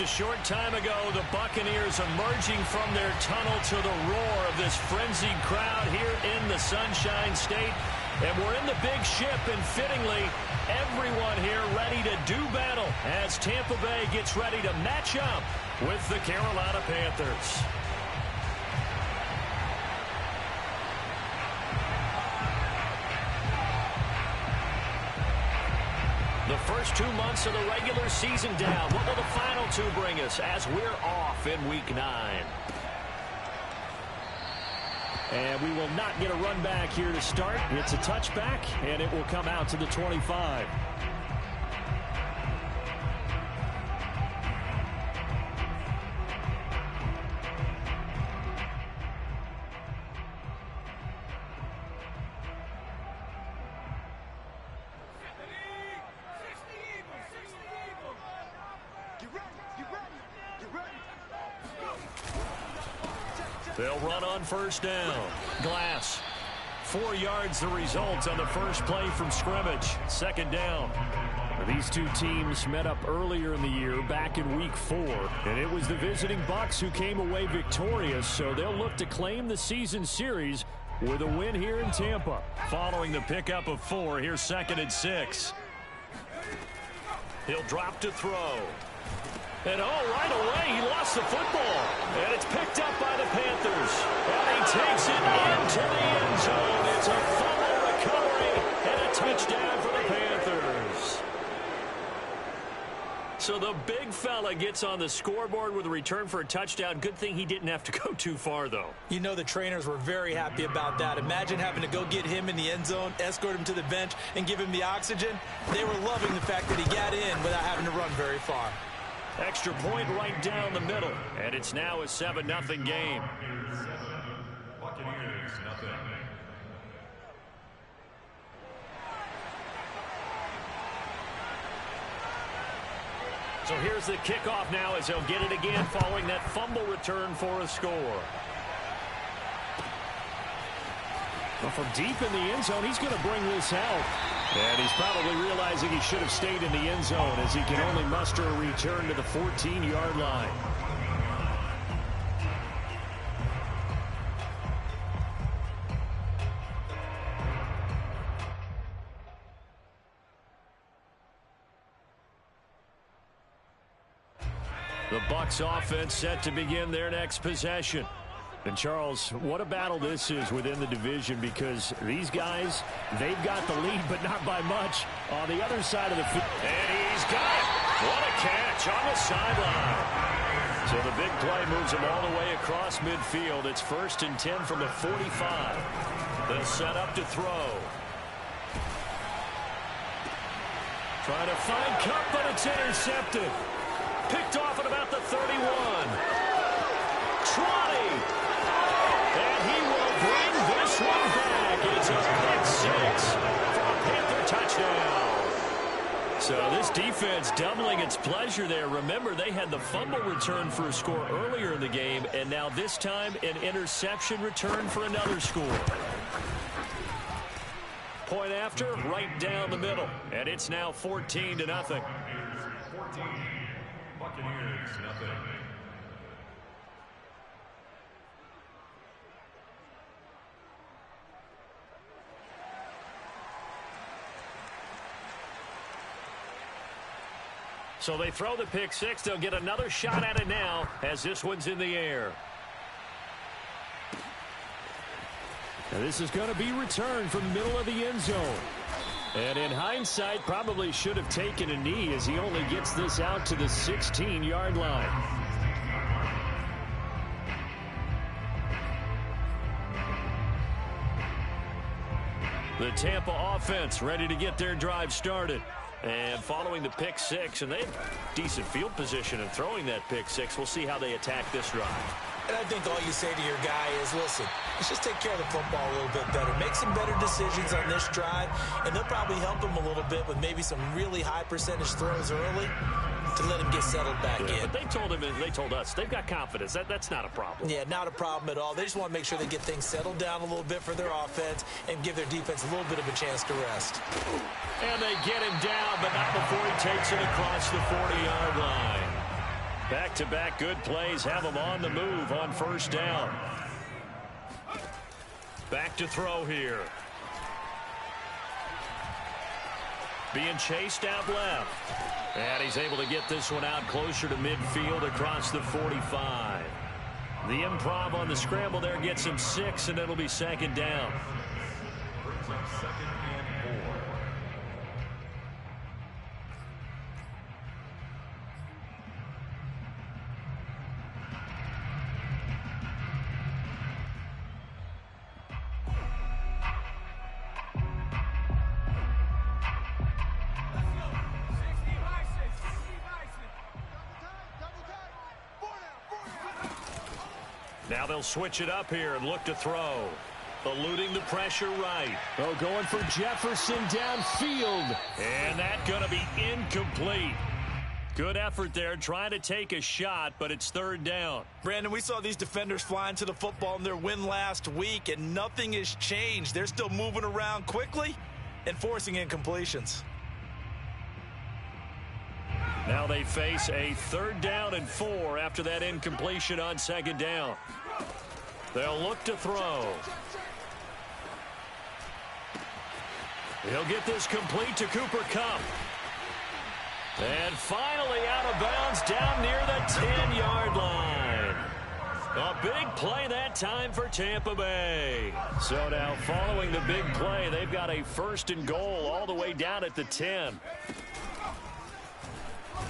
A short time ago, the Buccaneers emerging from their tunnel to the roar of this frenzied crowd here in the Sunshine State. And we're in the big ship, and fittingly, everyone here ready to do battle as Tampa Bay gets ready to match up with the Carolina Panthers. The first 2 months of the regular season down. What will the final two bring us as we're off in Week 9? And we will not get a run back here to start. It's a touchback, and it will come out to the 25. They'll run on first down. Glass. 4 yards the result on the first play from scrimmage. Second down. These two teams met up earlier in the year, back in Week 4. And it was the visiting Bucs who came away victorious, so they'll look to claim the season series with a win here in Tampa. Following the pickup of 4, here's 2nd and 6. He'll drop to throw. And right away, he lost the football. And it's picked up by the Panthers. And he takes it into the end zone. It's a fumble recovery and a touchdown for the Panthers. So the big fella gets on the scoreboard with a return for a touchdown. Good thing he didn't have to go too far, though. You know the trainers were very happy about that. Imagine having to go get him in the end zone, escort him to the bench, and give him the oxygen. They were loving the fact that he got in without having to run very far. Extra point right down the middle. And it's now a 7-0 game. Buccaneers, nothing. So here's the kickoff now as they'll get it again following that fumble return for a score. Well, from deep in the end zone, he's going to bring this out. And he's probably realizing he should have stayed in the end zone as he can only muster a return to the 14-yard line. The Bucs offense set to begin their next possession. And, Charles, what a battle this is within the division, because these guys, they've got the lead, but not by much on the other side of the field. And he's got it. What a catch on the sideline. So the big play moves him all the way across midfield. It's 1st and 10 from the 45. They'll set up to throw. Trying to find Kupp, but it's intercepted. Picked off at about the 31. Trotty. And he will bring this one back. It's a pick 6 for a Panther touchdown. So this defense doubling its pleasure there. Remember, they had the fumble return for a score earlier in the game, and now this time an interception return for another score. Point after, right down the middle. And it's now 14-0. 14. Buccaneers, nothing. So they throw the pick 6. They'll get another shot at it now as this one's in the air. Now this is going to be returned from the middle of the end zone. And in hindsight, probably should have taken a knee as he only gets this out to the 16-yard line. The Tampa offense ready to get their drive started. And following the pick 6, and they have decent field position in throwing that pick 6. We'll see how they attack this drive. And I think all you say to your guy is, listen, let's just take care of the football a little bit better. Make some better decisions on this drive, and they'll probably help him a little bit with maybe some really high percentage throws early to let him get settled back in. But they told him, and they told us, they've got confidence. That's not a problem. Yeah, not a problem at all. They just want to make sure they get things settled down a little bit for their offense and give their defense a little bit of a chance to rest. And they get him down, but not before he takes it across the 40-yard line. Back-to-back good plays have them on the move on first down. Back to throw here. Being chased out left. And he's able to get this one out closer to midfield across the 45. The improv on the scramble there gets him 6, and it'll be second down. Second and 4. Now they'll switch it up here and look to throw. Eluding the pressure right. Oh, going for Jefferson downfield. And that's going to be incomplete. Good effort there trying to take a shot, but it's third down. Brandon, we saw these defenders flying to the football in their win last week, and nothing has changed. They're still moving around quickly and forcing incompletions. Now they face a 3rd down and 4 after that incompletion on 2nd down. They'll look to throw. He'll get this complete to Cooper Kupp. And finally out of bounds down near the 10-yard line. A big play that time for Tampa Bay. So now following the big play, they've got a 1st and goal all the way down at the 10.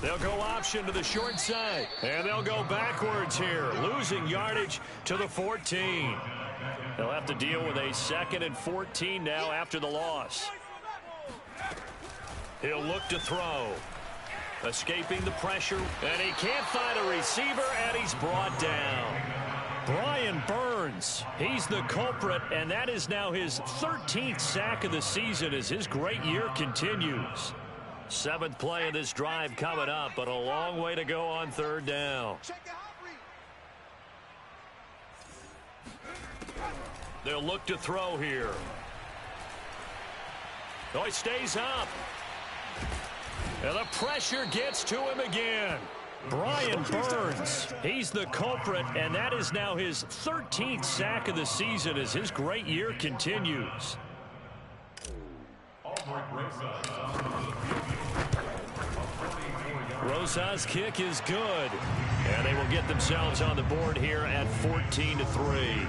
They'll go option to the short side. And they'll go backwards here, losing yardage to the 14. They'll have to deal with a 2nd and 14 now after the loss. He'll look to throw. Escaping the pressure, and he can't find a receiver, and he's brought down. Brian Burns, he's the culprit, and that is now his 13th sack of the season as his great year continues. 7th play of this drive coming up, but a long way to go on 3rd down. They'll look to throw here. Oh, he stays up. And the pressure gets to him again. Brian Burns, he's the culprit, and that is now his 13th sack of the season as his great year continues. Rosas' kick is good, and they will get themselves on the board here at 14-3.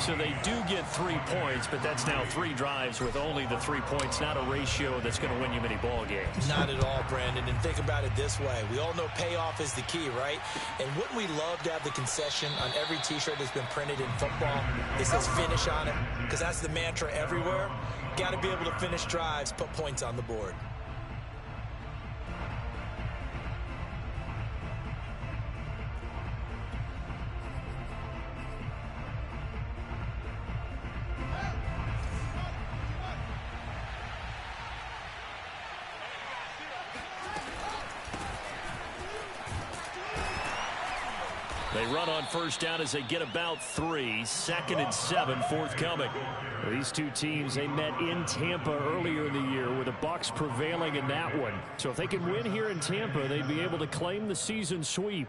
So they do get 3 points, but that's now 3 drives with only the 3 points, not a ratio that's going to win you many ball games. Not at all, Brandon. And think about it this way. We all know payoff is the key, right? And wouldn't we love to have the concession on every T-shirt that's been printed in football? It says finish on it, because that's the mantra everywhere. Got to be able to finish drives, put points on the board. They run on first down as they get about 3. 2nd and 7 forthcoming. These two teams, they met in Tampa earlier in the year with the Bucs prevailing in that one. So if they can win here in Tampa, they'd be able to claim the season sweep.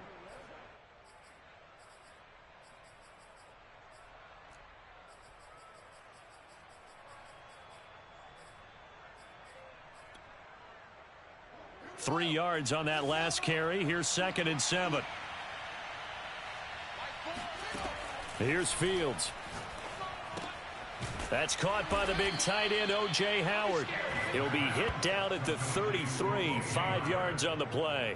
Three yards on that last carry. Here's 2nd and 7. Here's Fields. That's caught by the big tight end, O.J. Howard. He'll be hit down at the 33, 5 yards on the play.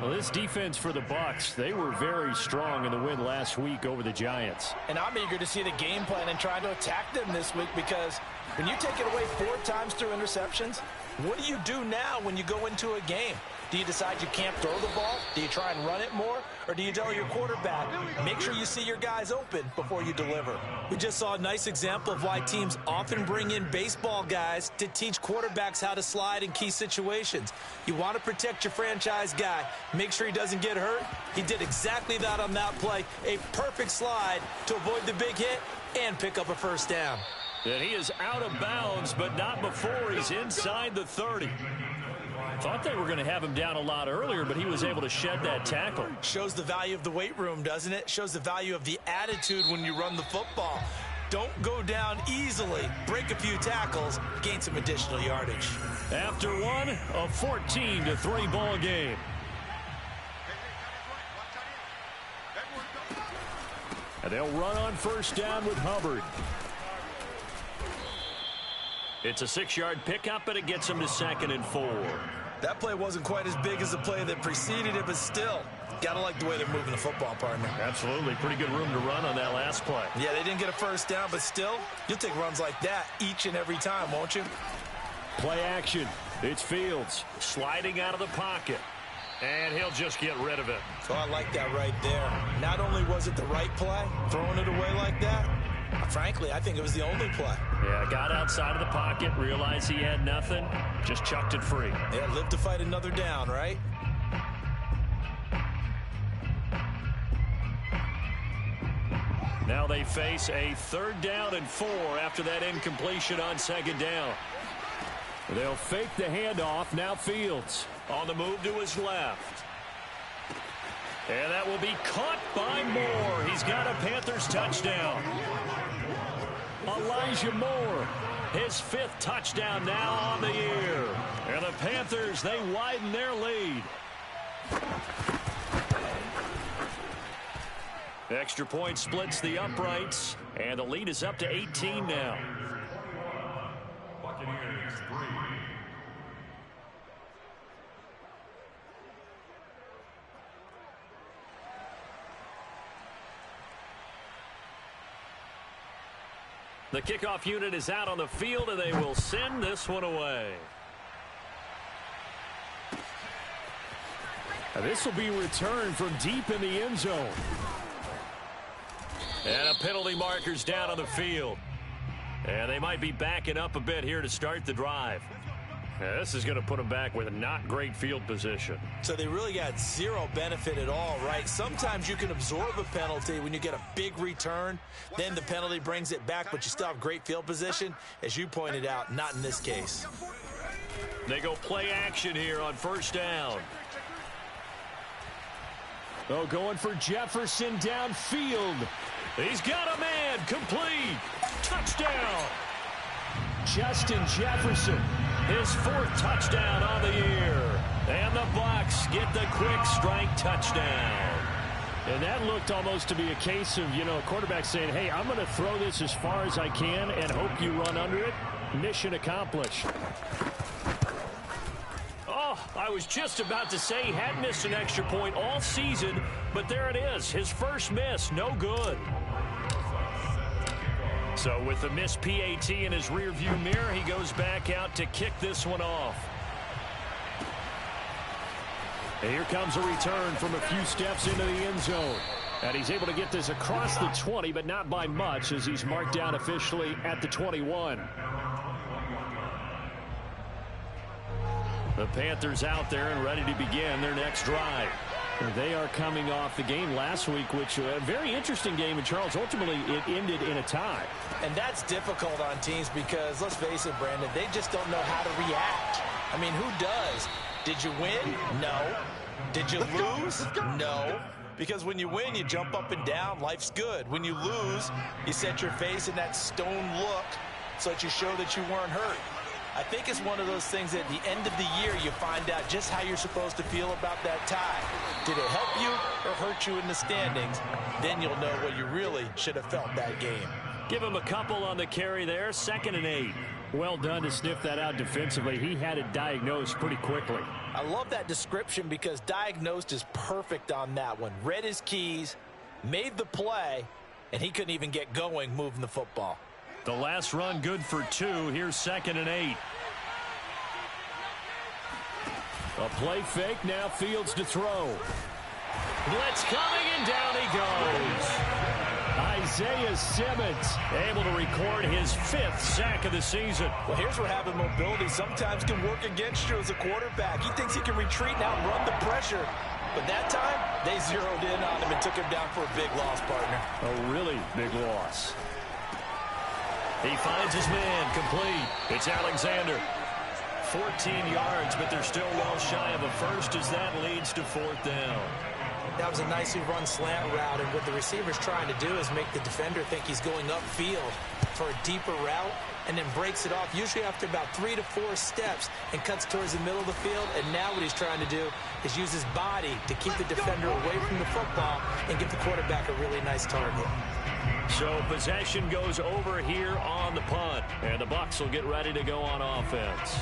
Well, this defense for the Bucs, they were very strong in the win last week over the Giants. And I'm eager to see the game plan and try to attack them this week, because when you take it away 4 times through interceptions, what do you do now when you go into a game? Do you decide you can't throw the ball? Do you try and run it more? Or do you tell your quarterback, make sure you see your guys open before you deliver? We just saw a nice example of why teams often bring in baseball guys to teach quarterbacks how to slide in key situations. You want to protect your franchise guy. Make sure he doesn't get hurt. He did exactly that on that play. A perfect slide to avoid the big hit and pick up a first down. And he is out of bounds, but not before he's inside the 30. Thought they were going to have him down a lot earlier, but he was able to shed that tackle. Shows the value of the weight room, doesn't it? Shows the value of the attitude when you run the football. Don't go down easily. Break a few tackles, gain some additional yardage. After one, a 14-3 ball game. And they'll run on first down with Hubbard. It's a 6-yard pickup, and it gets him to 2nd and 4. That play wasn't quite as big as the play that preceded it, but still, got to like the way they're moving the football, partner. Absolutely. Pretty good room to run on that last play. Yeah, they didn't get a first down, but still, you'll take runs like that each and every time, won't you? Play action. It's Fields sliding out of the pocket. And he'll just get rid of it. So I like that right there. Not only was it the right play, throwing it away like that, frankly, I think it was the only play. Yeah, got outside of the pocket, realized he had nothing, just chucked it free. Yeah, live to fight another down, right? Now they face a 3rd down and 4 after that incompletion on 2nd down. They'll fake the handoff. Now Fields on the move to his left. And that will be caught by Moore. He's got a Panthers touchdown. Elijah Moore, his 5th touchdown now on the year. And the Panthers, they widen their lead. Extra point splits the uprights, and the lead is up to 18 now. Buccaneers 3. The kickoff unit is out on the field, and they will send this one away. And this will be returned from deep in the end zone. And a penalty marker's down on the field. And they might be backing up a bit here to start the drive. Yeah, this is going to put them back with a not great field position. So they really got zero benefit at all, right? Sometimes you can absorb a penalty when you get a big return. Then the penalty brings it back, but you still have great field position. As you pointed out, not in this case. They go play action here on first down. Oh, going for Jefferson downfield. He's got a man. Complete. Touchdown. Justin Jefferson, his 4th touchdown on the year. And the Bucs get the quick strike touchdown. And that looked almost to be a case of, a quarterback saying, hey, I'm going to throw this as far as I can and hope you run under it. Mission accomplished. Oh, I was just about to say he had missed an extra point all season, but there it is. His first miss, no good. So with the missed PAT in his rearview mirror, he goes back out to kick this one off. And here comes a return from a few steps into the end zone. And he's able to get this across the 20, but not by much, as he's marked down officially at the 21. The Panthers out there and ready to begin their next drive. They are coming off the game last week, which was a very interesting game in Charles. Ultimately, it ended in a tie. And that's difficult on teams because, let's face it, Brandon, they just don't know how to react. I mean, who does? Did you win? No. Did you lose? No. Because when you win, you jump up and down. Life's good. When you lose, you set your face in that stone look so that you show that you weren't hurt. I think it's one of those things at the end of the year you find out just how you're supposed to feel about that tie. Did it help you or hurt you in the standings? Then you'll know what you really should have felt that game. Give him a couple on the carry there. 2nd and 8. Well done to sniff that out defensively. He had it diagnosed pretty quickly. I love that description because diagnosed is perfect on that one. Read his keys, made the play, and he couldn't even get going moving the football. The last run good for 2. Here's 2nd and 8. A play fake. Now Fields to throw. Blitz coming, and down he goes. Isaiah Simmons able to record his 5th sack of the season. Well, here's where having mobility sometimes can work against you as a quarterback. He thinks he can retreat and outrun the pressure. But that time, they zeroed in on him and took him down for a big loss, partner. A really big loss. He finds his man complete. It's Alexander. 14 yards, but they're still well shy of a first as that leads to 4th down. That was a nicely run slant route, and what the receiver's trying to do is make the defender think he's going upfield for a deeper route, and then breaks it off, usually after about 3 to 4 steps, and cuts towards the middle of the field. And now what he's trying to do is use his body to keep the defender away from the football and give the quarterback a really nice target. So possession goes over here on the punt, and the Bucs will get ready to go on offense.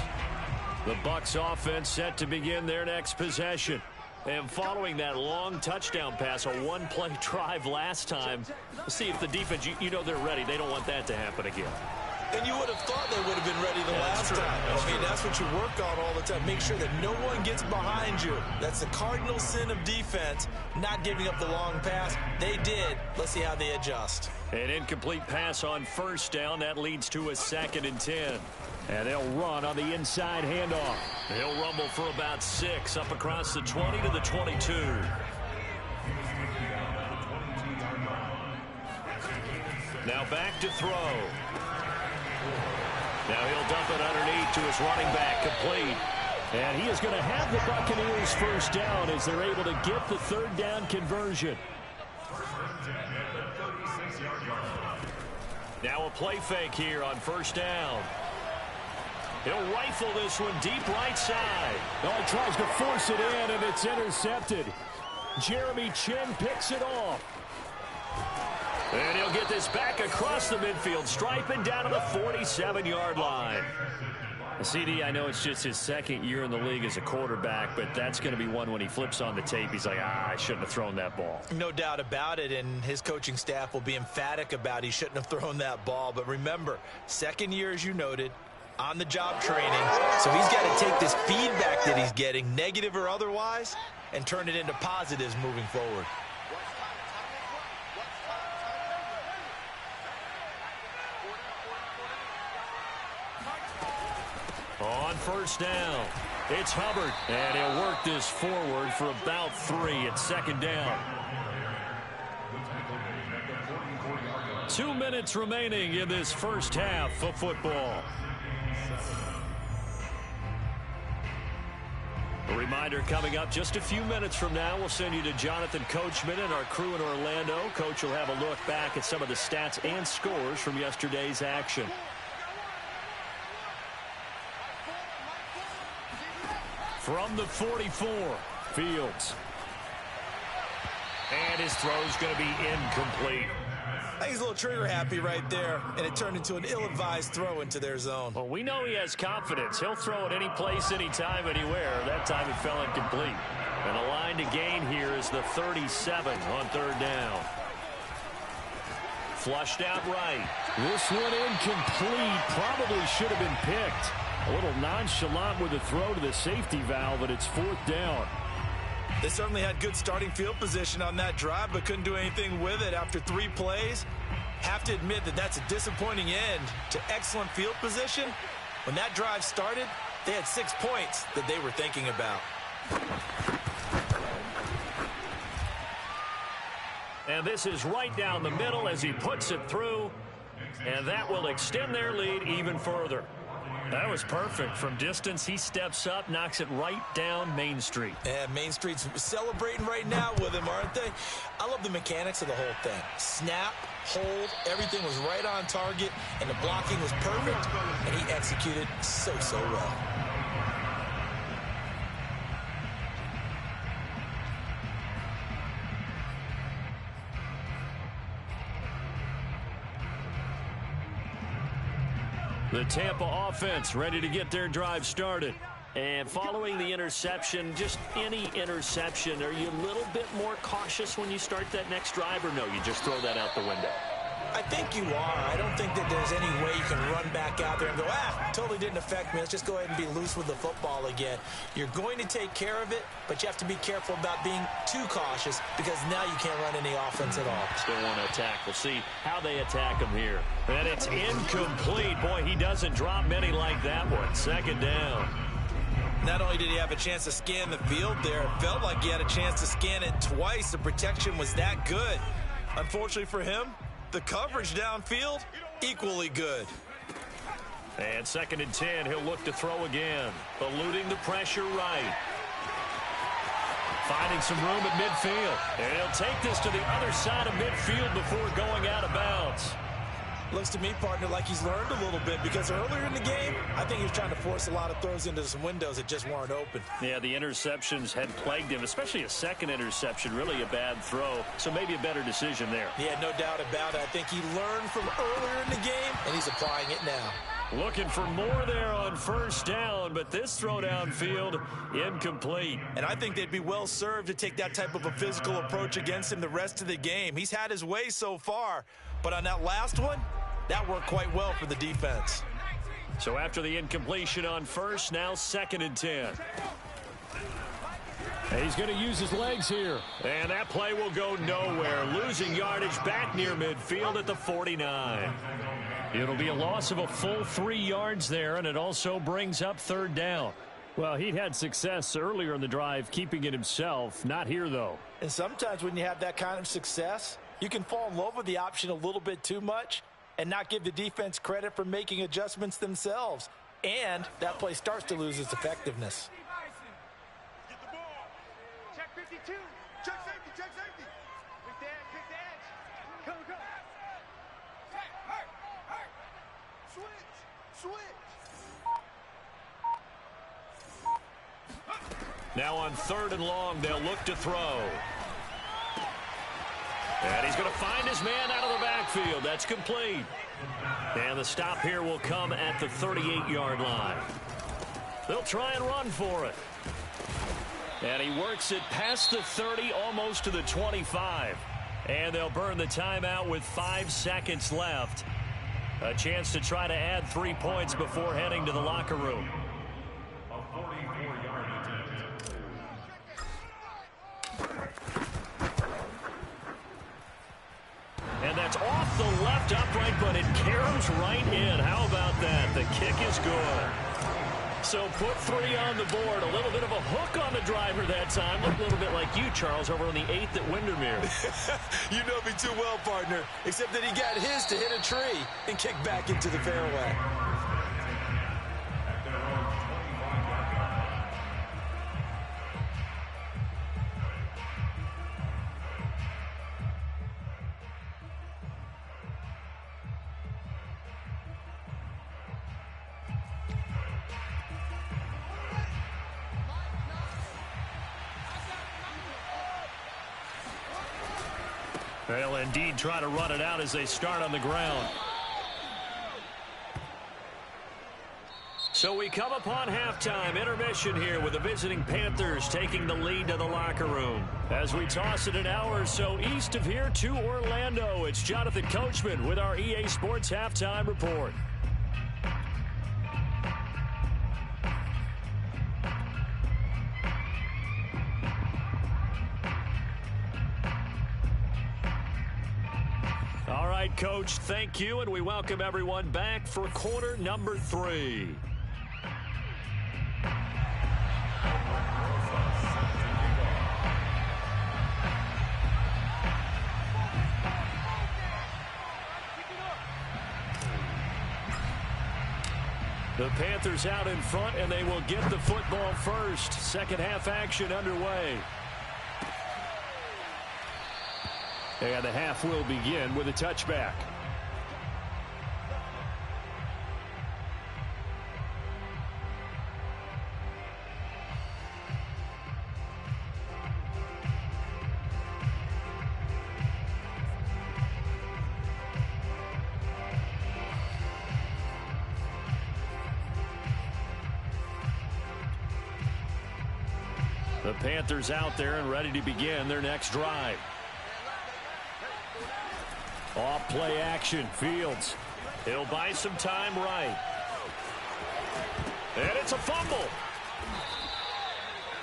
The Bucs offense set to begin their next possession. And following that long touchdown pass, a one-play drive last time, we'll see if the defense, you know they're ready. They don't want that to happen again. And you would have thought they would have been ready the last time. That's what you work on all the time. Make sure that no one gets behind you. That's the cardinal sin of defense, not giving up the long pass. They did. Let's see how they adjust. An incomplete pass on 1st down. That leads to a 2nd and 10. And they'll run on the inside handoff. He'll rumble for about 6 up across the 20 to the 22. Now back to throw. Now he'll dump it underneath to his running back, complete. And he is going to have the Buccaneers 1st down as they're able to get the 3rd down conversion. Now a play fake here on 1st down. He'll rifle this one deep right side. Oh, he tries to force it in, and it's intercepted. Jeremy Chinn picks it off. And he'll get this back across the midfield stripe and down to the 47-yard line. CD, I know it's just his 2nd year in the league as a quarterback, but that's going to be one when he flips on the tape. He's like, I shouldn't have thrown that ball. No doubt about it, and his coaching staff will be emphatic about he shouldn't have thrown that ball. But remember, 2nd year, as you noted, on-the-job training. So he's got to take this feedback that he's getting, negative or otherwise, and turn it into positives moving forward. On 1st down, it's Hubbard, and he'll work this forward for about 3 at 2nd down. 2 minutes remaining in this first half of football. A reminder coming up just a few minutes from now, we'll send you to Jonathan Coachman and our crew in Orlando. Coach will have a look back at some of the stats and scores from yesterday's action. From the 44, Fields. And his throw's going to be incomplete. I think he's a little trigger happy right there, and it turned into an ill-advised throw into their zone. Well, we know he has confidence. He'll throw it any place, anytime, anywhere. That time it fell incomplete. And the line to gain here is the 37 on 3rd down. Flushed out right. This one incomplete. Probably should have been picked. A little nonchalant with the throw to the safety valve, but it's 4th down. They certainly had good starting field position on that drive, but couldn't do anything with it after 3 plays. Have to admit that that's a disappointing end to excellent field position. When that drive started, they had 6 points that they were thinking about. And this is right down the middle as he puts it through, and that will extend their lead even further. That was perfect. From distance, he steps up, knocks it right down Main Street. And Main Street's celebrating right now with him, aren't they? I love the mechanics of the whole thing. Snap, hold, everything was right on target, and the blocking was perfect, and he executed so well. The Tampa offense ready to get their drive started. And following the interception, just any interception, are you a little bit more cautious when you start that next drive, or no, you just throw that out the window? I think you are. I don't think that there's any way you can run back out there and go, totally didn't affect me. Let's just go ahead and be loose with the football again. You're going to take care of it, but you have to be careful about being too cautious because now you can't run any offense at all. Still want to attack. We'll see how they attack him here. And it's incomplete. Boy, he doesn't drop many like that one. 2nd down. Not only did he have a chance to scan the field there, it felt like he had a chance to scan it twice. The protection was that good. Unfortunately for him, the coverage downfield, equally good. And 2nd and 10, he'll look to throw again. Eluding the pressure right. Finding some room at midfield. And he'll take this to the other side of midfield before going out of bounds. Looks to me, partner, like he's learned a little bit, because earlier in the game, I think he was trying to force a lot of throws into some windows that just weren't open. Yeah, the interceptions had plagued him, especially a second interception, really a bad throw. So maybe a better decision there. Yeah, no doubt about it. I think he learned from earlier in the game, and he's applying it now. Looking for more there on 1st down, but this throw downfield incomplete. And I think they'd be well served to take that type of a physical approach against him the rest of the game. He's had his way so far, but on that last one, that worked quite well for the defense. So after the incompletion on 1st, now 2nd and 10. And he's going to use his legs here. And that play will go nowhere. Losing yardage back near midfield at the 49. It'll be a loss of a full 3 yards there, and it also brings up 3rd down. Well, he had success earlier in the drive keeping it himself. Not here, though. And sometimes when you have that kind of success, you can fall in love with the option a little bit too much and not give the defense credit for making adjustments themselves. And that play starts to lose its effectiveness. Get the ball. Check 52. Check safety. Check safety. Pick the edge. Pick the edge. Go, go. Hey. Switch. Now on 3rd and long, they'll look to throw. And he's going to find his man out of the backfield. That's complete. And the stop here will come at the 38-yard line. They'll try and run for it. And he works it past the 30, almost to the 25. And they'll burn the timeout with 5 seconds left. A chance to try to add 3 points before heading to the locker room. A 44-yard attempt. And that's off the left upright, but it caroms right in. How about that? The kick is good. So put 3 on the board. A little bit of a hook on the driver that time. Looked a little bit like you, Charles, over on the 8th at Windermere. You know me too well, partner, except that he got his to hit a tree and kick back into the fairway. They'll indeed try to run it out as they start on the ground. So we come upon halftime intermission here with the visiting Panthers taking the lead to the locker room. As we toss it an hour or so east of here to Orlando, it's Jonathan Coachman with our EA Sports Halftime Report. All right, Coach, thank you, and we welcome everyone back for quarter number 3. The Panthers out in front, and they will get the football first. Second half action underway. And the half will begin with a touchback. The Panthers out there and ready to begin their next drive. Off play action, Fields. He'll buy some time right. And it's a fumble.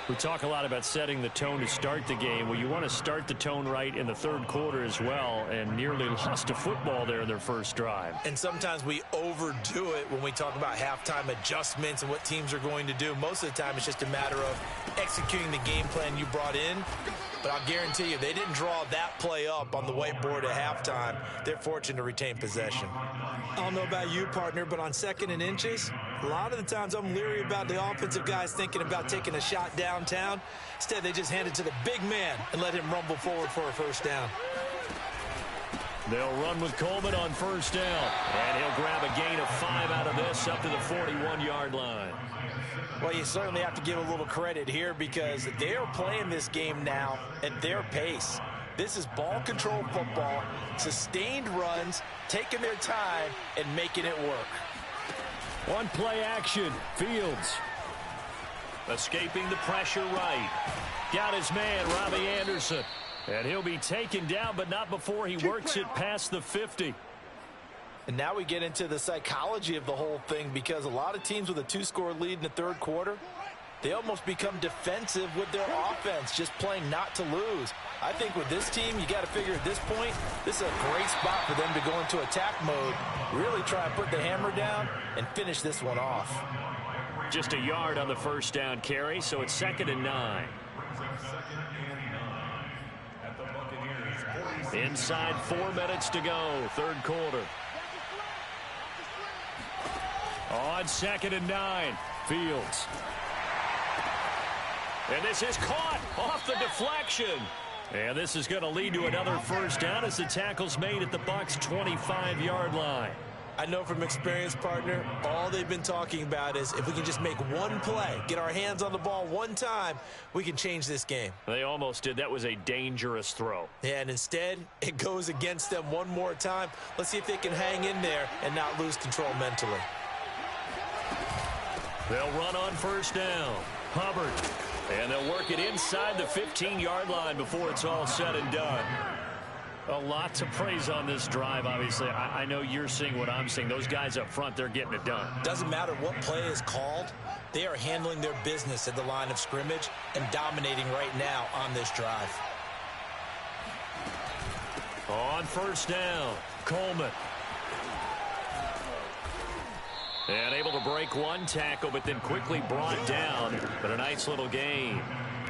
We talk a lot about setting the tone to start the game. Well, you want to start the tone right in the third quarter as well, and nearly lost a football there in their first drive. And sometimes we overdo it when we talk about halftime adjustments and what teams are going to do. Most of the time, it's just a matter of executing the game plan you brought in. But But I'll guarantee you, they didn't draw that play up on the whiteboard at halftime. They're fortunate to retain possession. I don't know about you, partner, but on 2nd and inches, a lot of the times I'm leery about the offensive guys thinking about taking a shot downtown. Instead, they just hand it to the big man and let him rumble forward for a first down. They'll run with Coleman on first down. And he'll grab a gain of 5 out of this up to the 41-yard line. Well, you certainly have to give a little credit here because they are playing this game now at their pace. This is ball control football, sustained runs, taking their time, and making it work. One play action. Fields. Escaping the pressure right. Got his man, Robbie Anderson. And he'll be taken down, but not before he works it past the 50. And now we get into the psychology of the whole thing because a lot of teams with a 2-score lead in the third quarter, they almost become defensive with their offense, just playing not to lose. I think with this team, you got to figure at this point, this is a great spot for them to go into attack mode, really try and put the hammer down and finish this one off. Just a yard on the first down carry, so it's 2nd and 9. Inside 4 minutes to go, third quarter. On 2nd and 9, Fields. And this is caught off the deflection. And this is going to lead to another first down as the tackle's made at the Bucs' 25-yard line. I know from experience, partner, all they've been talking about is if we can just make one play, get our hands on the ball one time, we can change this game. They almost did. That was a dangerous throw. Yeah, and instead, it goes against them one more time. Let's see if they can hang in there and not lose control mentally. They'll run on first down. Hubbard. And they'll work it inside the 15-yard line before it's all said and done. A lot to praise on this drive, obviously. I know you're seeing what I'm seeing. Those guys up front, they're getting it done. Doesn't matter what play is called. They are handling their business at the line of scrimmage and dominating right now on this drive. On first down, Coleman. And able to break one tackle, but then quickly brought down. But a nice little gain.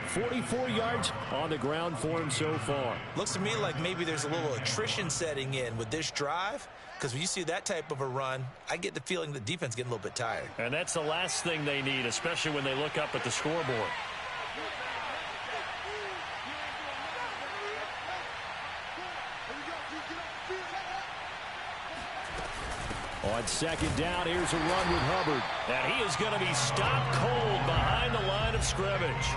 44 yards on the ground for him so far. Looks to me like maybe there's a little attrition setting in with this drive, because when you see that type of a run, I get the feeling the defense getting a little bit tired. And that's the last thing they need, especially when they look up at the scoreboard. On second down, here's a run with Hubbard. And he is going to be stopped cold behind the line of scrimmage.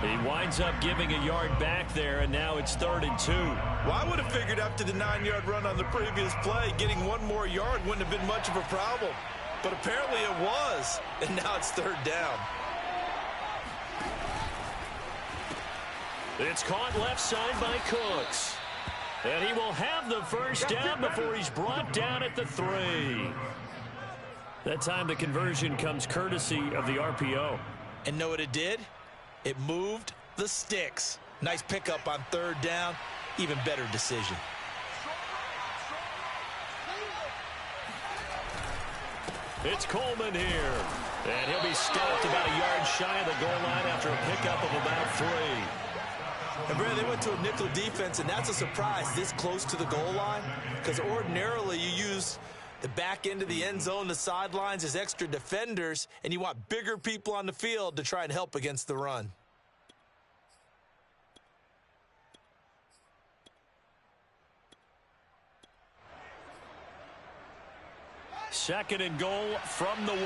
He winds up giving a yard back there, and now it's 3rd and 2. Well, I would have figured after the 9-yard run on the previous play, getting one more yard wouldn't have been much of a problem. But apparently it was, and now it's 3rd down. It's caught left side by Cooks. And he will have the first down before he's brought down at the 3. That time the conversion comes courtesy of the RPO. And know what it did? It moved the sticks. Nice pickup on 3rd down. Even better decision. It's Coleman here. And he'll be stopped about a yard shy of the goal line after a pickup of about 3. And Brad, they went to a nickel defense, and that's a surprise this close to the goal line, because ordinarily you use the back end of the end zone, the sidelines as extra defenders, and you want bigger people on the field to try and help against the run. Second and goal from the 1.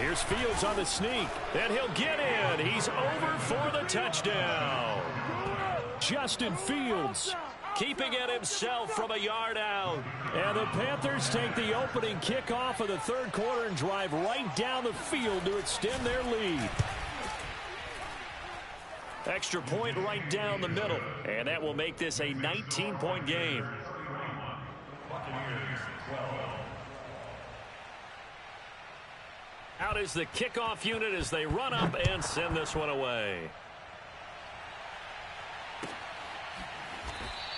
Here's Fields on the sneak, and he'll get in. He's over for the touchdown. Justin Fields keeping it himself from a yard out. And the Panthers take the opening kickoff of the third quarter and drive right down the field to extend their lead. Extra point right down the middle, and that will make this a 19-point game. Out is the kickoff unit as they run up and send this one away.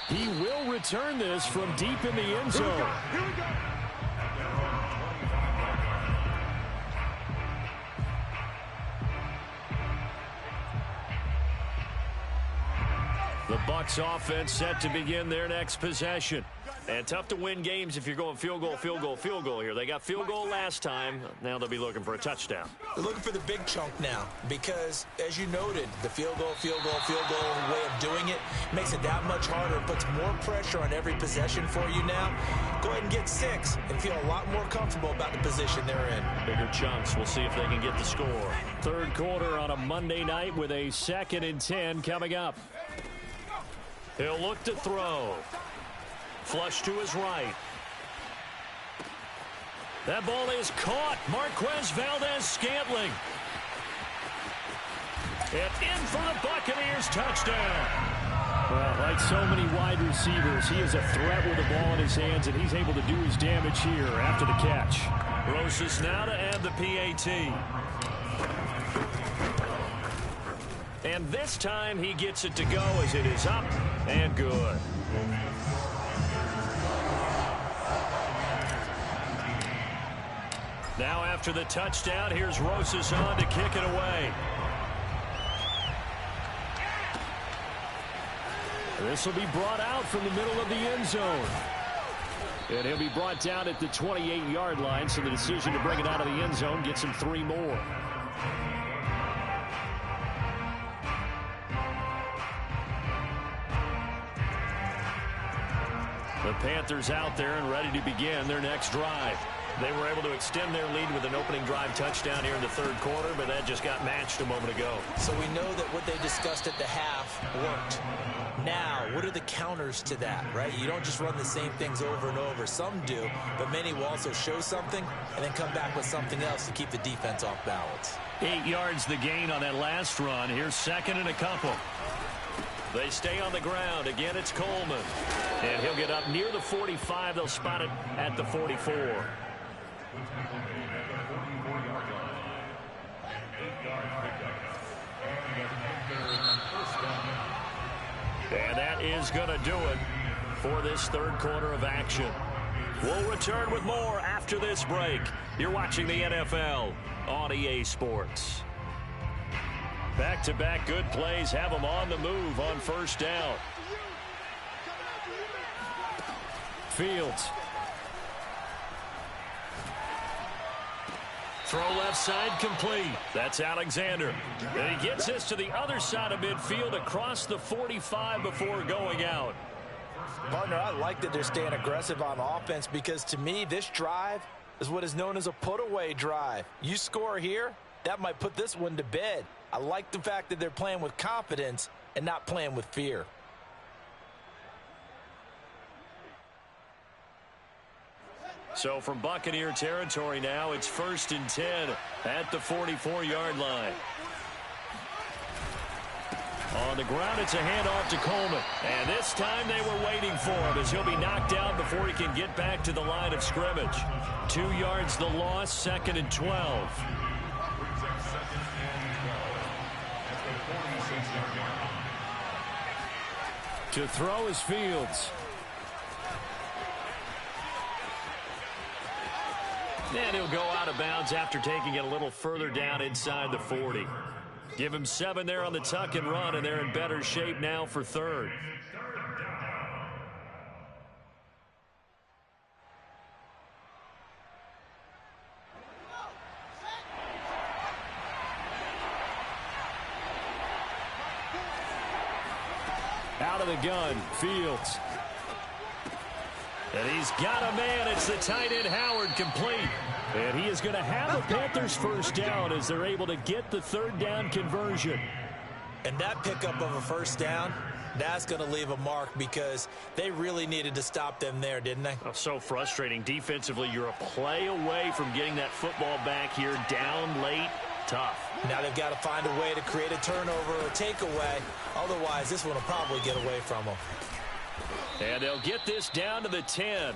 He he will return this from deep in the end zone. Here we go. The Bucs offense set to begin their next possession. And tough to win games if you're going field goal, field goal, field goal here. They got field goal last time. Now they'll be looking for a touchdown. They're looking for the big chunk now because, as you noted, the field goal way of doing it makes it that much harder. It puts more pressure on every possession for you now. Go ahead and get 6 and feel a lot more comfortable about the position they're in. Bigger chunks. We'll see if they can get the score. Third quarter on a Monday night with a 2nd and 10 coming up. He'll look to throw. Flush to his right. That ball is caught. Marquez Valdes-Scantling. And in for the Buccaneers touchdown. Well, like so many wide receivers, he is a threat with the ball in his hands, and he's able to do his damage here after the catch. Rosas now to add the PAT. And this time he gets it to go as it is up and good. Now after the touchdown, here's Rosas on to kick it away. This will be brought out from the middle of the end zone. And he'll be brought down at the 28-yard line, so the decision to bring it out of the end zone gets him 3 more. The Panthers out there and ready to begin their next drive. They were able to extend their lead with an opening drive touchdown here in the third quarter, but that just got matched a moment ago. So we know that what they discussed at the half worked. Now, what are the counters to that, right? You don't just run the same things over and over. Some do, but many will also show something and then come back with something else to keep the defense off balance. 8 yards the gain on that last run. Here's 2nd and a couple. They stay on the ground. Again, it's Coleman. And he'll get up near the 45. They'll spot it at the 44. And that is going to do it for this third quarter of action. We'll return with more after this break. You're watching the NFL on EA Sports. Back-to-back good plays have them on the move on first down. Fields. Throw left side complete. That's Alexander. And he gets this to the other side of midfield across the 45 before going out. Partner, I like that they're staying aggressive on offense because to me this drive is what is known as a put-away drive. You score here, that might put this one to bed. I like the fact that they're playing with confidence and not playing with fear. So from Buccaneer territory now, it's 1st and 10 at the 44-yard line. On the ground, it's a handoff to Coleman. And this time they were waiting for him as he'll be knocked down before he can get back to the line of scrimmage. 2 yards the loss, 2nd and 12. To throw is Fields. And he'll go out of bounds after taking it a little further down inside the 40. Give him 7 there on the tuck and run, and they're in better shape now for third. Out of the gun, Fields. And he's got a man. It's the tight end, Howard, complete. And he is going to have the Panthers first down as they're able to get the third down conversion. And that pickup of a first down, that's going to leave a mark because they really needed to stop them there, didn't they? Oh, so frustrating. Defensively, you're a play away from getting that football back here down late. Tough. Now they've got to find a way to create a turnover or takeaway. Otherwise, this one will probably get away from them. And they'll get this down to the 10.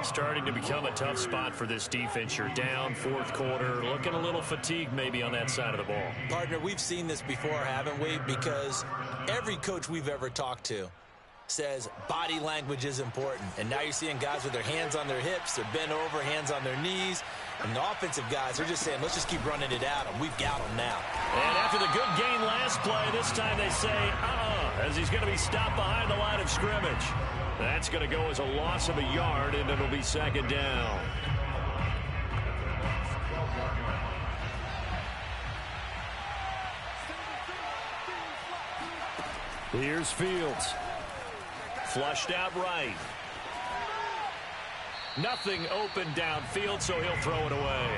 Starting to become a tough spot for this defense. You're down fourth quarter, looking a little fatigued maybe on that side of the ball. Partner, we've seen this before, haven't we? Because every coach we've ever talked to, says body language is important. And now you're seeing guys with their hands on their hips, they're bent over, hands on their knees. And the offensive guys, they're just saying, let's just keep running it at them. We've got them now. And after the good gain last play, this time they say, as he's going to be stopped behind the line of scrimmage. That's going to go as a loss of a yard, and it'll be second down. Here's Fields. Flushed out right. Nothing open downfield, so he'll throw it away.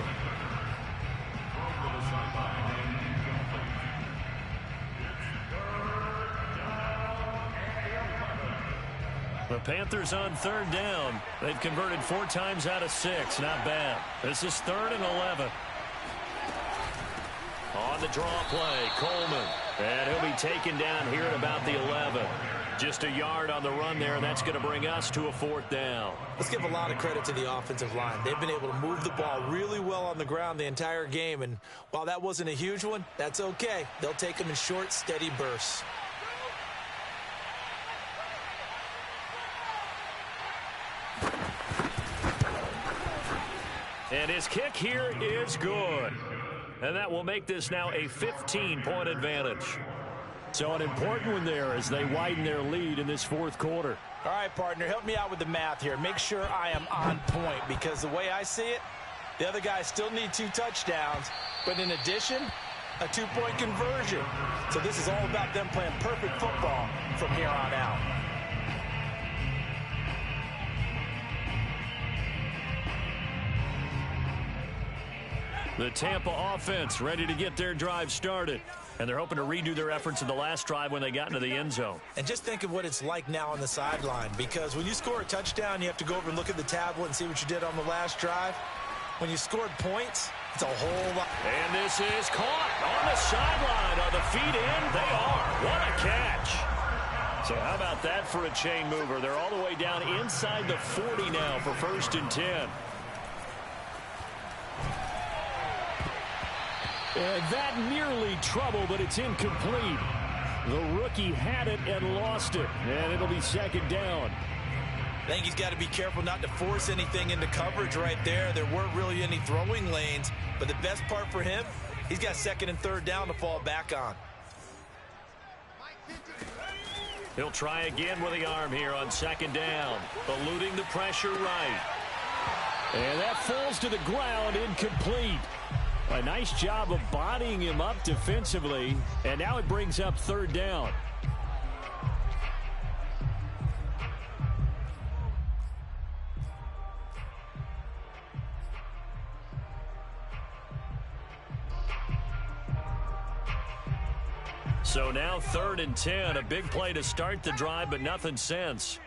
The Panthers on third down. They've converted 4 times out of 6. Not bad. This is 3rd and 11. On the draw play, Coleman. And he'll be taken down here at about the 11. Just a yard on the run there, and that's going to bring us to a 4th down. Let's give a lot of credit to the offensive line. They've been able to move the ball really well on the ground the entire game, and while that wasn't a huge one, that's okay. They'll take them in short, steady bursts. And his kick here is good. And that will make this now a 15-point advantage. So an important one there as they widen their lead in this 4th quarter. All right, partner, help me out with the math here. Make sure I am on point, because the way I see it, the other guys still need 2 touchdowns, but in addition, a 2-point conversion. So this is all about them playing perfect football from here on out. The Tampa offense ready to get their drive started. And they're hoping to redo their efforts in the last drive when they got into the end zone. And just think of what it's like now on the sideline, because when you score a touchdown, you have to go over and look at the tablet and see what you did on the last drive. When you scored points, it's a whole lot. And this is caught on the sideline. Are the feet in? They are. What a catch. So how about that for a chain mover? They're all the way down inside the 40 now for 1st and 10. And that nearly trouble, but it's incomplete. The rookie had it and lost it, and it'll be 2nd down. I think he's got to be careful not to force anything into coverage right there. There weren't really any throwing lanes, but the best part for him, he's got 2nd and 3rd down to fall back on. He'll try again with the arm here on 2nd down, eluding the pressure right. And that falls to the ground, incomplete. A nice job of bodying him up defensively, and now it brings up 3rd down. So now 3rd and 10, a big play to start the drive, but nothing since.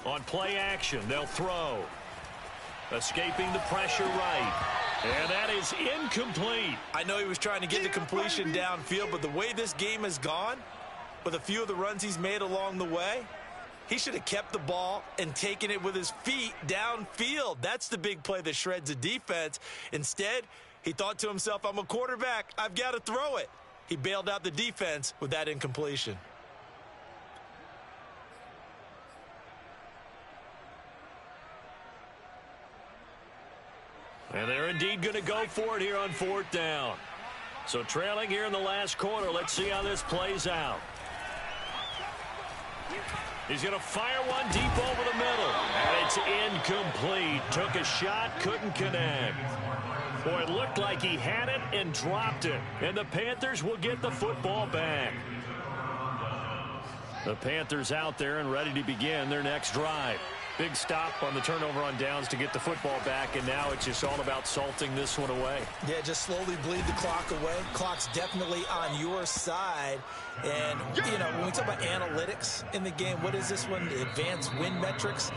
On play action, they'll throw. Escaping the pressure right. And that is incomplete. I know he was trying to get the completion downfield, but the way this game has gone, with a few of the runs he's made along the way, he should have kept the ball and taken it with his feet downfield. That's the big play that shreds the defense. Instead, he thought to himself, I'm a quarterback. I've got to throw it. He bailed out the defense with that incompletion. And they're indeed going to go for it here on 4th down. So trailing here in the last quarter, let's see how this plays out. He's going to fire one deep over the middle. And it's incomplete. Took a shot, couldn't connect. Boy, it looked like he had it and dropped it. And the Panthers will get the football back. The Panthers out there and ready to begin their next drive. Big stop on the turnover on downs to get the football back, and now it's just all about salting this one away. Yeah, just slowly bleed the clock away. Clock's definitely on your side. And, you know, when we talk about analytics in the game, what is this one? The advanced win metrics.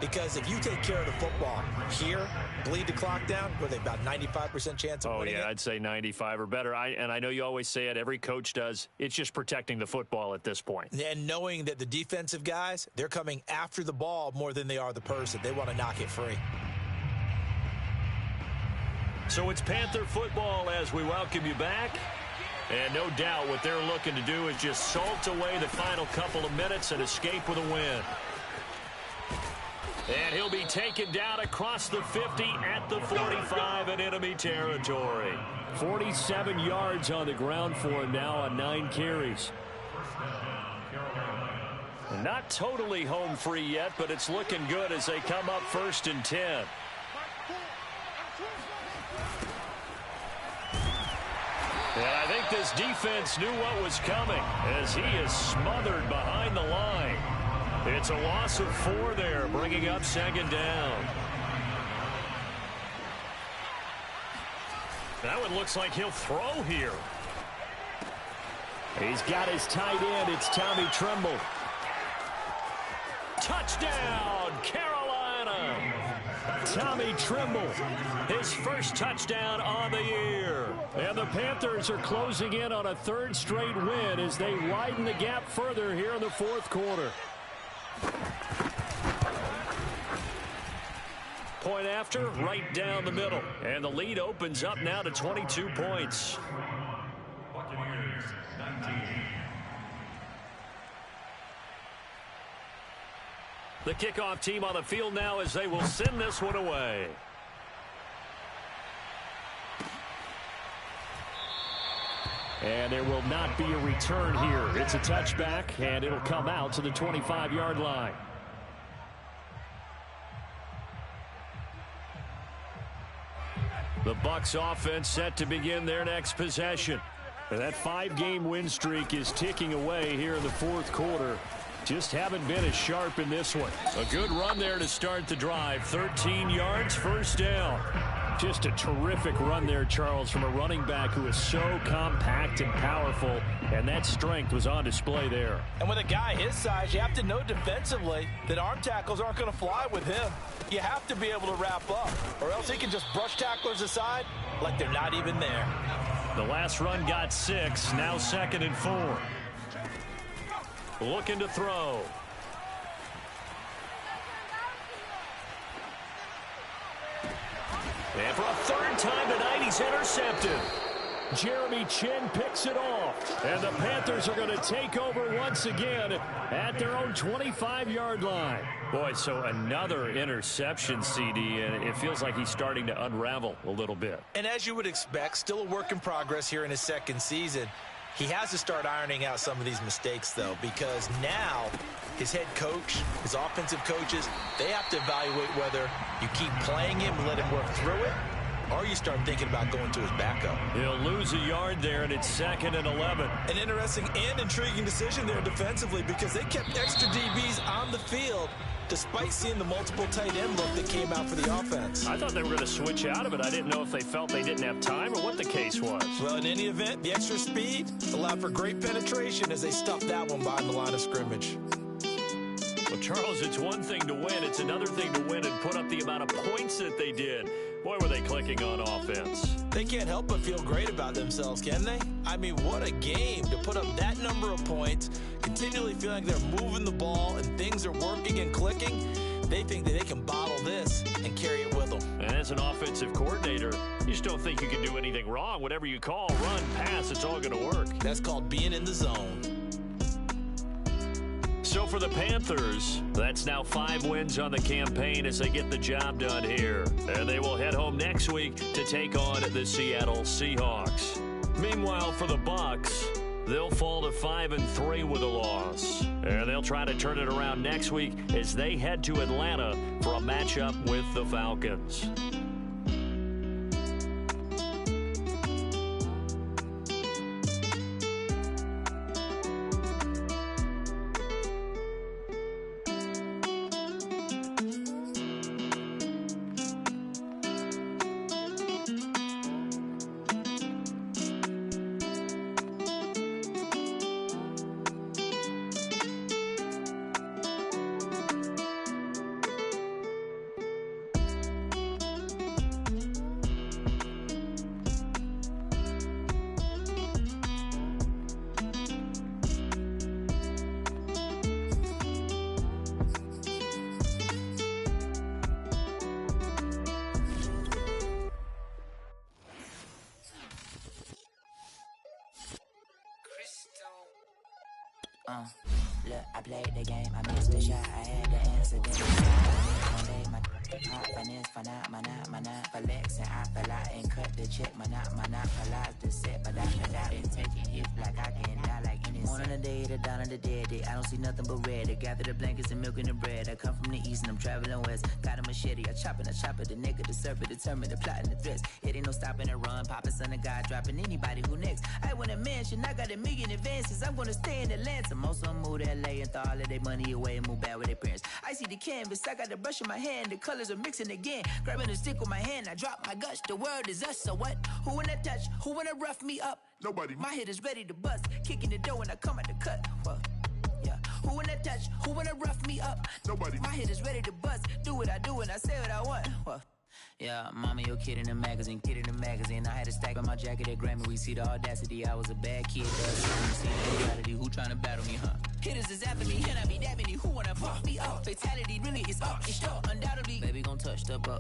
Because if you take care of the football here, bleed the clock down, were they about 95% chance of winning it? I'd say 95 or better. And I know you always say it, every coach does. It's just protecting the football at this point. And knowing that the defensive guys, they're coming after the ball more than they are the person. They want to knock it free. So it's Panther football as we welcome you back. And no doubt what they're looking to do is just salt away the final couple of minutes and escape with a win. And he'll be taken down across the 50 at the 45 in enemy territory. 47 yards on the ground for him now on 9 carries. Not totally home free yet, but it's looking good as they come up 1st and 10. And I think this defense knew what was coming as he is smothered behind the line. It's a loss of 4 there, bringing up 2nd down. That one looks like he'll throw here. He's got his tight end. It's Tommy Tremble. Touchdown, Carolina. Tommy Tremble, his first touchdown on the year. And the Panthers are closing in on a 3rd straight win as they widen the gap further here in the 4th quarter. Point after, right down the middle. And the lead opens up now to 22 points. Buccaneers, 19. The kickoff team on the field now as they will send this one away. And there will not be a return here. It's a touchback, and it'll come out to the 25-yard line. The Bucs offense set to begin their next possession. And that 5-game win streak is ticking away here in the 4th quarter. Just haven't been as sharp in this one. A good run there to start the drive. 13 yards, 1st down. Just a terrific run there, Charles, from a running back who is so compact and powerful, and that strength was on display there. And with a guy his size, you have to know defensively that arm tackles aren't going to fly with him. You have to be able to wrap up, or else he can just brush tacklers aside like they're not even there. The last run got 6, now 2nd and 4. Looking to throw. And for a 3rd time tonight, he's intercepted. Jeremy Chinn picks it off. And the Panthers are going to take over once again at their own 25-yard line. Boy, so another interception, CD, and it feels like he's starting to unravel a little bit. And as you would expect, still a work in progress here in his 2nd season. He has to start ironing out some of these mistakes, though, because now his head coach, his offensive coaches, they have to evaluate whether you keep playing him and let him work through it, or you start thinking about going to his backup. He'll lose a yard there, and it's 2nd and 11. An interesting and intriguing decision there defensively because they kept extra DBs on the field despite seeing the multiple tight end look that came out for the offense. I thought they were going to switch out of it. I didn't know if they felt they didn't have time or what the case was. Well, in any event, the extra speed allowed for great penetration as they stuffed that one behind the line of scrimmage. Well, Charles, it's one thing to win. It's another thing to win and put up the amount of points that they did. Boy, were they clicking on offense. They can't help but feel great about themselves, can they? I mean, what a game to put up that number of points, continually feeling like they're moving the ball and things are working and clicking. They think that they can bottle this and carry it with them. And as an offensive coordinator, you just don't think you can do anything wrong. Whatever you call, run, pass, it's all going to work. That's called being in the zone. So for the Panthers, that's now 5 wins on the campaign as they get the job done here. And they will head home next week to take on the Seattle Seahawks. Meanwhile, for the Bucs, they'll fall to 5-3 with a loss. And they'll try to turn it around next week as they head to Atlanta for a matchup with the Falcons. Look, I played the game, I missed the shot, I had the answer, then one day my hot finesse, finite, flex, and I fell out and cut the check, my not, fell the set, but I been taking hits like I can die like any one on the day, the down on the dead day, I don't see nothing but red, I gather the blankets and milk and the bread, I come from the east and I'm traveling west, got a machete, I chop it, the nigga, the serpent, determined, the plot and the threats, it ain't no stopping the run, popping son of God, dropping anybody who next, I want a mansion, I got $1 million advances, I'm gonna stay in Atlanta, most of them move to LA and throw all of their money away and move back with their parents. I see the canvas, I got the brush in my hand, the colors are mixing again. Grabbing the stick with my hand, I drop my guts. The world is us, so what? Who wanna touch? Who wanna rough me up? Nobody. My head is ready to bust, kicking the door when I come at the cut. Well, yeah. Who wanna touch? Who wanna rough me up? Nobody. My head is ready to bust. Do what I do and I say what I want. Well, yeah, mama, your kid in the magazine, I had a stack on my jacket at Grammy. We see the audacity, I was a bad kid. See the reality, who tryna battle me, huh? Hitters is after me, and I be dabbing me. Who wanna fuck me up? Fatality really is up, it's up, undoubtedly. Baby gon' touch the bucks.